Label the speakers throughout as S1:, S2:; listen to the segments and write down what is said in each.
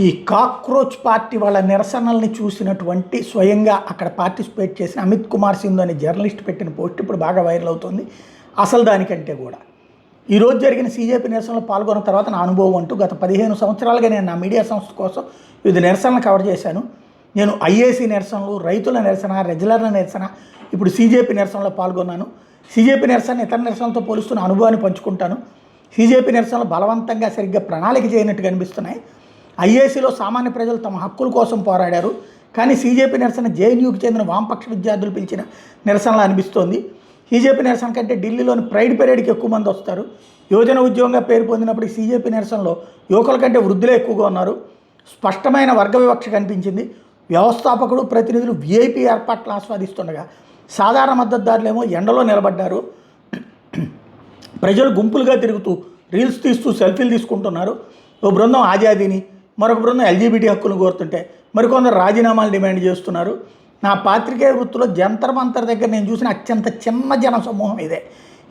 S1: ఈ cockroach party వాళ్ళ నిరసనల్ని చూసినటువంటి స్వయంగా అక్కడ పార్టిసిపేట్ చేసిన అమిత్ కుమార్ సింధు అనే జర్నలిస్ట్ పెట్టిన పోస్ట్ ఇప్పుడు బాగా వైరల్ అవుతుంది. అసలు దానికంటే కూడా ఈరోజు జరిగిన సీజేపీ నిరసనలో పాల్గొన్న తర్వాత నా అనుభవం అంటూ గత 15 సంవత్సరాలుగా నేను నా మీడియా సంస్థ కోసం వివిధ నిరసనలు కవర్ చేశాను. నేను ఐఏసీ నిరసనలు, రైతుల నిరసన, రెజ్యులర్ల నిరసన, ఇప్పుడు సీజేపీ నిరసనలో పాల్గొన్నాను. సీజేపీ నిరసన ఇతర నిరసనలతో పోలుస్తున్న అనుభవాన్ని పంచుకుంటాను. సీజేపీ నిరసనలు బలవంతంగా సరిగ్గా ప్రణాళిక చేయనట్టుగా అనిపిస్తున్నాయి. ఐఏసీలో సామాన్య ప్రజలు తమ హక్కుల కోసం పోరాడారు, కానీ సీజేపీ నిరసన జేఎన్యూకి చెందిన వామపక్ష విద్యార్థులు పిలిచిన నిరసనలు అనిపిస్తోంది. సీజేపీ నిరసన కంటే ఢిల్లీలోని ప్రైడ్ పెరేడ్కి ఎక్కువ మంది వస్తారు. యువజన ఉద్యోగంగా పేరు పొందినప్పుడు సీజేపీ నిరసనలో యువకుల కంటే వృద్ధులే ఎక్కువగా ఉన్నారు. స్పష్టమైన వర్గ వివక్ష కనిపించింది. వ్యవస్థాపకుడు, ప్రతినిధులు వీఐపీ ఏర్పాట్లు ఆస్వాదిస్తుండగా సాధారణ మద్దతుదారులేమో ఎండలో నిలబడ్డారు. ప్రజలు గుంపులుగా తిరుగుతూ రీల్స్ తీస్తూ సెల్ఫీలు తీసుకుంటున్నారు. ఓ బృందం ఆజాదీని, మరొక బృందం ఎల్జీబీటీ హక్కులను కోరుతుంటే మరికొందరు రాజీనామాలు డిమాండ్ చేస్తున్నారు. నా పాత్రికేయ వృత్తిలో జంతర్ మంతర్ దగ్గర నేను చూసిన అత్యంత చిన్న జన సమూహం ఇదే.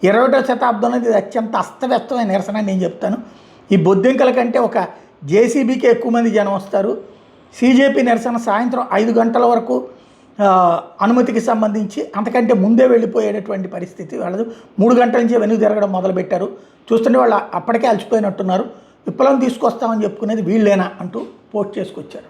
S1: 21వ శతాబ్దంలో ఇది అత్యంత అస్తవ్యస్తమైన నిరసన నేను చెప్తాను. ఈ బొద్దింకల కంటే ఒక జేసీబీకే ఎక్కువ మంది జనం వస్తారు. సీజేపీ నిరసన సాయంత్రం 5 గంటల వరకు అనుమతికి సంబంధించి అంతకంటే ముందే వెళ్ళిపోయేటటువంటి పరిస్థితి వాళ్ళదు. 3 గంటల నుంచే వెనుక తిరగడం మొదలుపెట్టారు. చూస్తుంటే వాళ్ళు అప్పటికే అలసిపోయినట్టున్నారు. విప్లవం తీసుకొస్తామని చెప్పుకునేది వీళ్ళేనా అంటూ పోస్ట్ చేసుకొచ్చారు.